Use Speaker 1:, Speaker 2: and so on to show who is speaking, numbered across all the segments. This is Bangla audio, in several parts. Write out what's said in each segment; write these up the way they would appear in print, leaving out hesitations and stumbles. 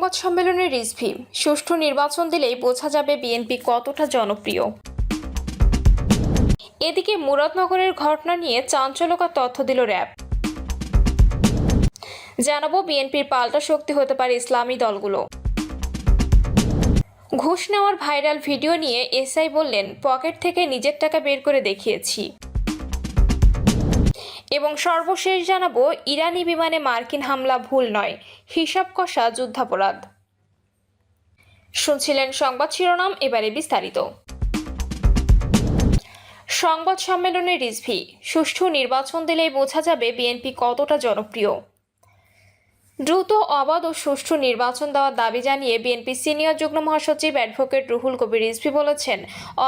Speaker 1: সংবাদ সম্মেলনে রিজভী সুষ্ঠু নির্বাচন দিলেই বোঝা যাবে বিএনপি কতটা জনপ্রিয়। এদিকে মুরাদনগরের ঘটনা নিয়ে চাঞ্চল্যকর তথ্য দিল র্যাব। জানাবো বিএনপির পাল্টা শক্তি হতে পারে ইসলামী দলগুলো। ঘুষ নেওয়ার ভাইরাল ভিডিও নিয়ে এসআই বললেন, পকেট থেকে নিজের টাকা বের করে দেখিয়েছি। এবং সর্বশেষ জানাবো ইরানি বিমানে মার্কিন হামলা ভুল নয়, হিসাব কষা যুদ্ধাপরাধ। শুনছিলেন সংবাদ শিরোনাম, এবারে বিস্তারিত। সংবাদ সম্মেলনে রিজভী সুষ্ঠু নির্বাচন দিলেই বোঝা যাবে বিএনপি কতটা জনপ্রিয়। দ্রুত, অবাধ ও সুষ্ঠু নির্বাচন দেওয়ার দাবি জানিয়ে বিএনপি সিনিয়র যুগ্ম মহাসচিব অ্যাডভোকেট রুহুল কবির রিজভী বলেছেন,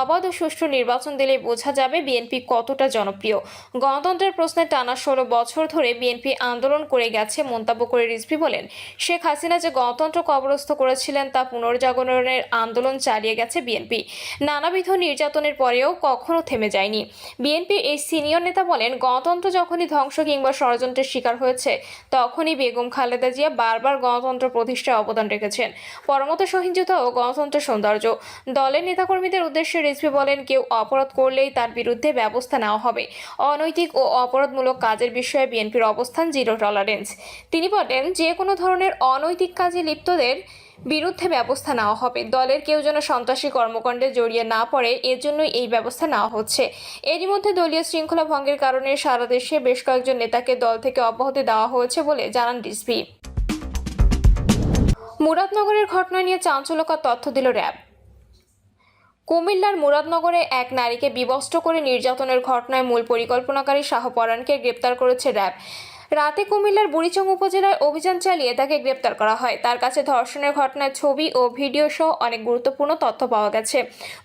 Speaker 1: অবাধ ও সুষ্ঠু নির্বাচন দিলেই বোঝা যাবে বিএনপি কতটা জনপ্রিয়। গণতন্ত্রের প্রশ্নে টানা 16 বছর ধরে বিএনপি আন্দোলন করে গেছে মন্তব্য করে রিজভী বলেন, শেখ হাসিনা যে গণতন্ত্র কবরস্থ করেছিলেন তা পুনর্জাগরণের আন্দোলন চালিয়ে গেছে বিএনপি। নানাবিধ নির্যাতনের পরেও কখনো থেমে যায়নি। বিএনপির এই সিনিয়র নেতা বলেন, গণতন্ত্র যখনই ধ্বংস কিংবা ষড়যন্ত্রের শিকার হয়েছে তখনই বেগম খালেদা জিয়া বারবার গণতন্ত্র প্রতিষ্ঠায় অবদান রেখেছেন। পরমত সহিংসতা ও গণতন্ত্রের সৌন্দর্য। দলের নেতাকর্মীদের উদ্দেশ্যে রিজভী বলেন, কেউ অপরাধ করলেই তার বিরুদ্ধে ব্যবস্থা নেওয়া হবে। অনৈতিক ও অপরাধমূলক কাজের বিষয়ে বিএনপির অবস্থান জিরো টলারেন্স। তিনি বলেন, যে কোনো ধরনের অনৈতিক কাজে লিপ্তদের বিরুদ্ধে ব্যবস্থা নেওয়া হবে। দলের কেউ যেন সন্ত্রাসী কর্মকাণ্ডে জড়িয়ে না পড়ে, এর জন্যই এই ব্যবস্থা নেওয়া হচ্ছে। এরই মধ্যে দলীয় শৃঙ্খলা ভঙ্গের কারণে সারা দেশে বেশ কয়েকজন নেতাকে দল থেকে অব্যাহতি দেওয়া হয়েছে বলে জানান রিজভী। মুরাদনগরের ঘটনা নিয়ে চাঞ্চল্যকর তথ্য দিল র্যাব। কুমিল্লার মুরাদনগরে এক নারীকে বিবস্ত্র করে নির্যাতনের ঘটনায় মূল পরিকল্পনাকারী শাহ পরানকে গ্রেপ্তার করেছে র্যাব। রাতে কুমিল্লার বুড়িচং উপজেলায় অভিযান চালিয়ে তাকে গ্রেপ্তার করা হয়। তার কাছে ধর্ষণের ঘটনার ছবি ও ভিডিও সহ অনেক গুরুত্বপূর্ণ তথ্য পাওয়া গেছে।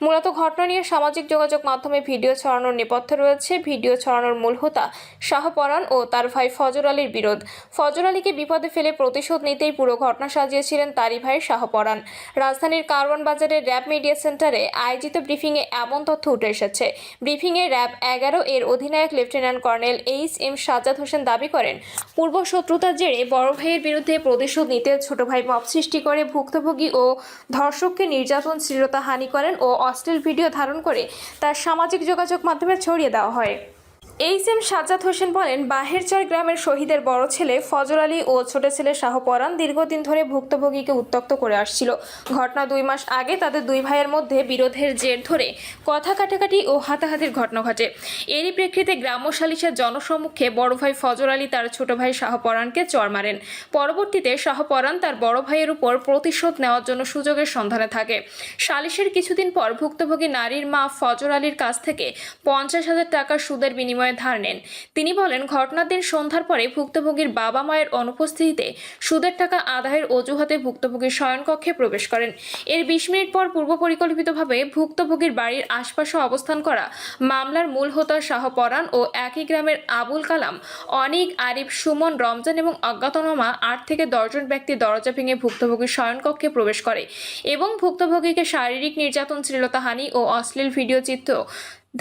Speaker 1: মূলত ঘটনা নিয়ে সামাজিক যোগাযোগ মাধ্যমে ভিডিও ছড়ানোর নেপথ্যে রয়েছে ভিডিও ছড়ানোর মূল হোতা শাহ পরান ও তার ভাই ফজর আলীর বিরোধ। ফজর আলীকে বিপদে ফেলে প্রতিশোধ নিতেই পুরো ঘটনা সাজিয়েছিলেন তারই ভাই শাহ পরান। রাজধানীর কারওয়ান বাজারের র্যাব মিডিয়া সেন্টারে আয়োজিত ব্রিফিংয়ে এমন তথ্য উঠে এসেছে। ব্রিফিংয়ে র্যাব 11 এর অধিনায়ক lieutenant colonel HM. Sajjad Hossain দাবি করেন, পূর্ব শত্রুতার জেরে বড় ভাইয়ের বিরুদ্ধে প্রতিশোধ নিতে ছোট ভাই মব সৃষ্টি করে ভুক্তভোগী ও ধর্ষককে নির্যাতন, শ্লীলতাহানি করেন ও অশ্লীল ভিডিও ধারণ করে তার সামাজিক যোগাযোগ মাধ্যমে ছড়িয়ে দেওয়া হয়। এইচ.এম. সাজ্জাদ হোসেন বলেন, বাহেরচর গ্রামের শহীদের বড় ছেলে ফজর আলী ও ছোট ছেলে শাহ পরান দীর্ঘদিন ধরে ভুক্তভোগীকে উত্ত্যক্ত করে আসছিল। ঘটনা 2 মাস আগে তাদের দুই ভাইয়ের মধ্যে বিরোধের জের ধরে কথা কাটাকাটি ও হাতাহাতির ঘটনা ঘটে। এরই প্রেক্ষিতে গ্রাম্য সালিশের জনসম্মুখে বড় ভাই ফজর আলী তার ছোট ভাই শাহ পরানকে চড় মারেন। পরবর্তীতে শাহ পরান তার বড় ভাইয়ের উপর প্রতিশোধ নেওয়ার জন্য সুযোগের সন্ধানে থাকে। সালিশের কিছুদিন পর ভুক্তভোগী নারীর মা ফজর আলীর কাছ থেকে 50,000 টাকা সুদের বিনিময়ে ধার নেন। তিনি বলেন, ঘটনার দিন সন্ধ্যার পরে ভুক্তভোগীর বাবা মায়ের অনুপস্থিতিতে সুদের টাকা আদায়ের অজুহাতে ভুক্তভোগীর শয়নকক্ষে প্রবেশ করেন। এর 20 মিনিট পর পূর্ব পরিকল্পিতভাবে ভুক্তভোগীর বাড়ির আশপাশে অবস্থান করা মামলার মূল হোতা শাহ পরান ও একই গ্রামের আবুল কালাম, অনিক, আরিফ, সুমন, রমজান এবং অজ্ঞাতনামা 8 থেকে 10 জন ব্যক্তি দরজা ভেঙে ভুক্তভোগীর শয়নকক্ষে প্রবেশ করে এবং ভুক্তভোগীকে শারীরিক নির্যাতন, শ্লীলতাহানি ও অশ্লীল ভিডিও চিত্র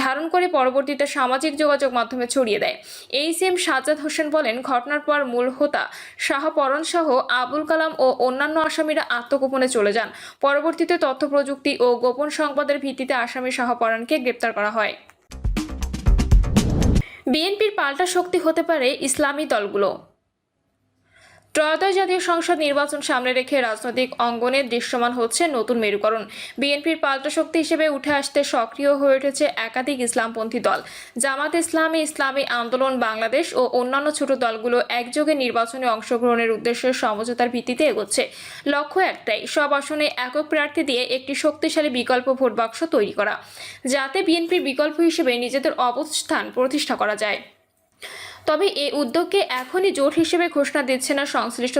Speaker 1: ধারণ করে পরবর্তীতে সামাজিক যোগাযোগ মাধ্যমে ছড়িয়ে দেয়। এইচ.এম. সাজ্জাদ হোসেন বলেন, ঘটনার পর মূল হোতা শাহ পরান সহ আবুল কালাম ও অন্যান্য আসামিরা আত্মগোপনে চলে যান। পরবর্তীতে তথ্য প্রযুক্তি ও গোপন সংবাদের ভিত্তিতে আসামি শাহ পরানকে গ্রেপ্তার করা হয়। বিএনপির পাল্টা শক্তি হতে পারে ইসলামী দলগুলো। ত্রয়োদশ জাতীয় সংসদ নির্বাচন সামনে রেখে রাজনৈতিক অঙ্গনে দৃশ্যমান হচ্ছে নতুন মেরুকরণ। বিএনপির পাল্টা শক্তি হিসেবে উঠে আসতে সক্রিয় হয়ে উঠেছে একাধিক ইসলামপন্থী দল। জামাত ইসলামী, ইসলামী আন্দোলন বাংলাদেশ ও অন্যান্য ছোট দলগুলো একযোগে নির্বাচনে অংশগ্রহণের উদ্দেশ্যে সমঝোতার ভিত্তিতে এগোচ্ছে। লক্ষ্য একটাই, সব আসনে একক প্রার্থী দিয়ে একটি শক্তিশালী বিকল্প ভোট বাক্স তৈরি করা, যাতে বিএনপির বিকল্প হিসেবে নিজেদের অবস্থান প্রতিষ্ঠা করা যায়। তবে এই উদ্যোগকে এখনই জোট হিসেবে ঘোষণা দিচ্ছে না সংশ্লিষ্ট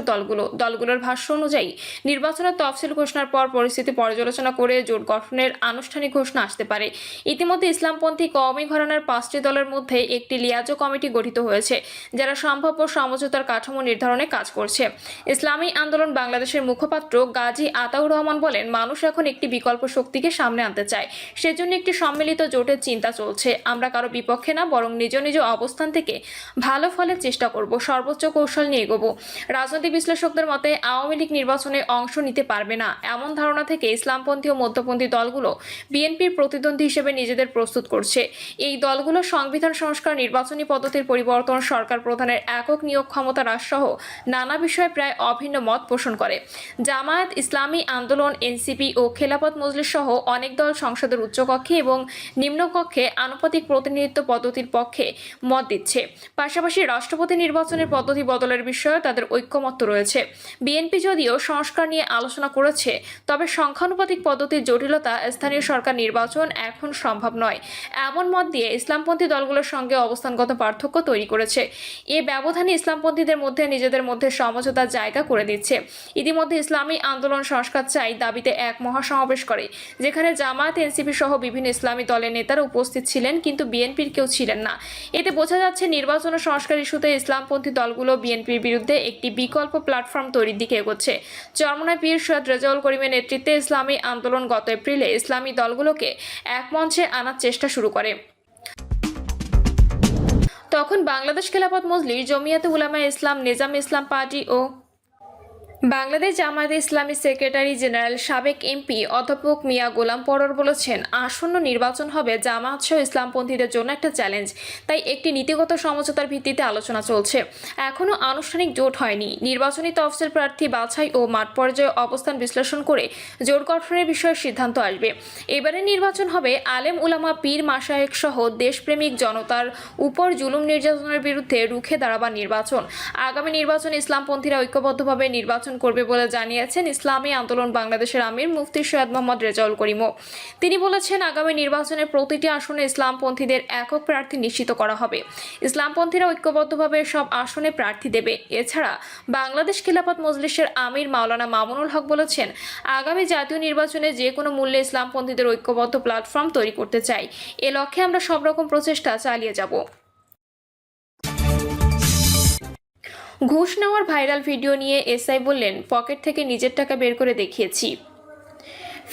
Speaker 1: দলগুলোর ভাষ্য অনুযায়ী নির্বাচনের তফসিল ঘোষণার পর পরিস্থিতি পর্যালোচনা করে জোট গঠনের আনুষ্ঠানিক ঘোষণা আসতে পারে। ইতিমধ্যে ইসলামপন্থী কওমি ঘরানার 5টি দলের মধ্যে একটি লিয়াজো কমিটি গঠিত হয়েছে, যারা সম্ভাব্য সমঝোতার কাঠামো নির্ধারণে কাজ করছে। ইসলামী আন্দোলন বাংলাদেশের মুখপাত্র গাজী আতাউর রহমান বলেন, মানুষ এখন একটি বিকল্প শক্তিকে সামনে আনতে চায়, সেজন্য একটি সম্মিলিত জোটের চিন্তা চলছে। আমরা কারো বিপক্ষে না, বরং নিজ নিজ অবস্থান থেকে ভালো ফলের চেষ্টা করব, সর্বোচ্চ কৌশল নিয়ে এগোবো। রাজনৈতিক বিশ্লেষকদের মতে আওয়ামী লীগ নির্বাচনে অংশ নিতে পারবে না এমন ধারণা থেকে ইসলামপন্থী ও মধ্যপন্থী দলগুলো বিএনপির প্রতিদ্বন্দ্বী হিসেবে নিজেদের প্রস্তুত করছে। এই দলগুলো সংবিধান সংস্কার, নির্বাচনী পদ্ধতির পরিবর্তন, সরকার প্রধানের একক নিয়োগ ক্ষমতা হ্রাস সহ নানা বিষয়ে প্রায় অভিন্ন মত পোষণ করে। জামায়াত ইসলামী আন্দোলন, এনসিপি ও খেলাফত মজলিস সহ অনেক দল সংসদের উচ্চকক্ষে এবং নিম্নকক্ষে আনুপাতিক প্রতিনিধিত্ব পদ্ধতির পক্ষে মত দিচ্ছে। পাশাপাশি রাষ্ট্রপতি নির্বাচনের পদ্ধতি বদলের বিষয়ে তাদের ঐক্যমত্য রয়েছে। বিএনপি যদিও সংস্কার নিয়ে আলোচনা করেছে, তবে সংখ্যানুপাতিক পদ্ধতির জটিলতা, স্থানীয় সরকার নির্বাচন এখন সম্ভব নয় এমন মত দিয়ে ইসলামপন্থী দলগুলোর সঙ্গে অবস্থানগত পার্থক্য তৈরি করেছে। এ ব্যবধানে ইসলামপন্থীদের মধ্যে নিজেদের মধ্যে সমঝোতার জায়গা করে দিচ্ছে। ইতিমধ্যে ইসলামী আন্দোলন সংস্কার চাই দাবিতে এক মহাসমাবেশ করে, যেখানে জামায়াত, এনসিপি সহ বিভিন্ন ইসলামী দলের নেতারা উপস্থিত ছিলেন, কিন্তু বিএনপির কেউ ছিলেন না। এতে বোঝা যাচ্ছে নির্বাচন ও সংস্কার ইস্যুতে ইসলামপন্থী দলগুলো বিএনপির বিরুদ্ধে একটি বিকল্প প্ল্যাটফর্ম তৈরির দিকে এগোচ্ছে। চরমনায় পীর সৈয়দ রেজাউল করিমের নেতৃত্বে ইসলামী আন্দোলন গত এপ্রিলে ইসলামী দলগুলোকে এক মঞ্চে আনার চেষ্টা শুরু করে। তখন বাংলাদেশ খেলাফত মজলিস, জমিয়াতে উলামায়ে ইসলাম, নিজামে ইসলাম পার্টি ও বাংলাদেশ জামায়াতে ইসলামী সেক্রেটারি জেনারেল সাবেক এমপি অধ্যাপক মিয়া গোলাম পরর বলেছেন, আসন্ন নির্বাচন হবে জামায়াত সহ ইসলামপন্থীদের জন্য একটা চ্যালেঞ্জ। তাই একটি নীতিগত সমঝোতার ভিত্তিতে আলোচনা চলছে। এখনও আনুষ্ঠানিক জোট হয়নি। নির্বাচনী তফসিল, প্রার্থী বাছাই ও মাঠ পর্যায়ে অবস্থান বিশ্লেষণ করে জোট গঠনের বিষয়ে সিদ্ধান্ত আসবে। এবারে নির্বাচন হবে আলেম উলামা, পীর মাশায়েখ সহ দেশপ্রেমিক জনতার উপর জুলুম নির্যাতনের বিরুদ্ধে রুখে দাঁড়াবার নির্বাচন। আগামী নির্বাচনে ইসলামপন্থীরা ঐক্যবদ্ধভাবে নির্বাচন করবে বলে জানিয়েছেন ইসলামী আন্দোলন বাংলাদেশের আমির মুফতি সৈয়দ মোহাম্মদ রেজাউল করিমও। তিনি বলেছেন, আগামী নির্বাচনে প্রতিটি আসনে ইসলামপন্থীদের একক প্রার্থী নিশ্চিত করা হবে। ইসলামপন্থীরা ঐক্যবদ্ধভাবে সব আসনে প্রার্থী দেবে। এছাড়া বাংলাদেশ খেলাফত মজলিসের আমির মাওলানা মামুনুল হক বলেছেন, আগামী জাতীয় নির্বাচনে যে কোনো মূল্যে ইসলামপন্থীদের ঐক্যবদ্ধ প্ল্যাটফর্ম তৈরি করতে চাই। এ লক্ষ্যে আমরা সব রকম প্রচেষ্টা চালিয়ে যাব। ঘুষ নেওয়ার ভাইরাল ভিডিও নিয়ে এসআই বললেন, পকেট থেকে নিজের টাকা বের করে দেখিয়েছি।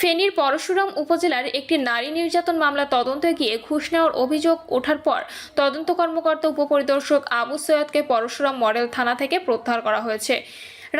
Speaker 1: ফেনীর পরশুরাম উপজেলার একটি নারী নির্যাতন মামলা তদন্তে গিয়ে ঘুষ নেওয়ার অভিযোগ ওঠার পর তদন্ত কর্মকর্তা উপপরিদর্শক আবু সৈয়দকে পরশুরাম মডেল থানা থেকে প্রত্যাহার করা হয়েছে।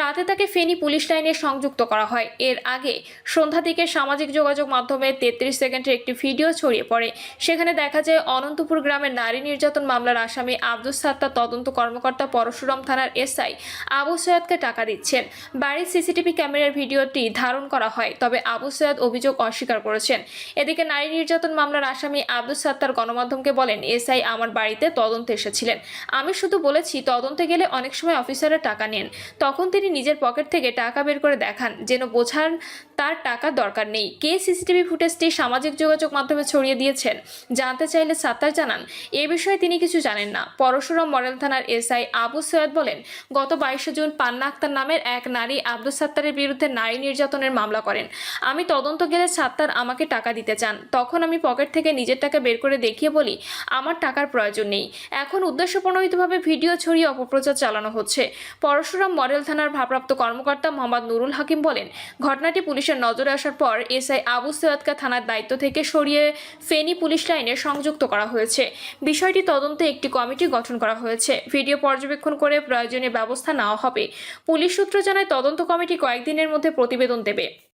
Speaker 1: রাতে তাকে ফেনী পুলিশ লাইনে সংযুক্ত করা হয়। এর আগে সন্ধ্যা দিকে সামাজিক যোগাযোগ মাধ্যমে 33 সেকেন্ডের একটি ভিডিও ছড়িয়ে পড়ে। সেখানে দেখা যায় অনন্তপুর গ্রামের নারী নির্যাতন মামলার আসামি আব্দুস সাত্তার তদন্ত কর্মকর্তা পরশুরাম থানার এসআই আবু সৈয়দকে টাকা দিচ্ছেন। বাড়ির সিসিটিভি ক্যামেরার ভিডিওটি ধারণ করা হয়, তবে আবু সৈয়দ অভিযোগ অস্বীকার করেছেন। এদিকে নারী নির্যাতন মামলার আসামি আব্দুস সাত্তার গণমাধ্যমকে বলেন, এসআই আমার বাড়িতে তদন্তে এসেছিলেন। আমি শুধু বলেছি তদন্তে গেলে অনেক সময় অফিসাররা টাকা নেন। তখন তিনি নিজের পকেট থেকে টাকা বের করে দেখান, যেন বোঝান তার টাকার দরকার নেই। কে সিসিটিভি ফুটেজটি সামাজিক যোগাযোগ মাধ্যমে ছড়িয়ে দিয়েছেন জানতে চাইলে সাত্তার জানান, এ বিষয়ে তিনি কিছু জানেন না। পরশুরাম মডেল থানার এসআই আবু সৈয়দ বলেন, গত 22 জুন পান্না আক্তার নামের এক নারী আব্দুস সাত্তারের বিরুদ্ধে নারী নির্যাতনের মামলা করেন। আমি তদন্ত গেলে সাত্তার আমাকে টাকা দিতে চান। তখন আমি পকেট থেকে নিজের টাকা বের করে দেখিয়ে বলি, আমার টাকার প্রয়োজন নেই। এখন উদ্দেশ্যপ্রণোদিতভাবে ভিডিও ছড়িয়ে অপপ্রচার চালানো হচ্ছে। পরশুরাম মডেল থানার ভারপ্রাপ্ত কর্মকর্তা মোহাম্মদ নুরুল হাকিম বলেন, ঘটনাটি পুলিশের নজরে আসার পর এসআই আবু সৈয়দকে থানার দায়িত্ব থেকে সরিয়ে ফেনী পুলিশ লাইনে সংযুক্ত করা হয়েছে। বিষয়টি তদন্তে একটি কমিটি গঠন করা হয়েছে। ভিডিও পর্যবেক্ষণ করে প্রয়োজনীয় ব্যবস্থা নেওয়া হবে। পুলিশ সূত্র জানায়, তদন্ত কমিটি কয়েকদিনের মধ্যে প্রতিবেদন দেবে।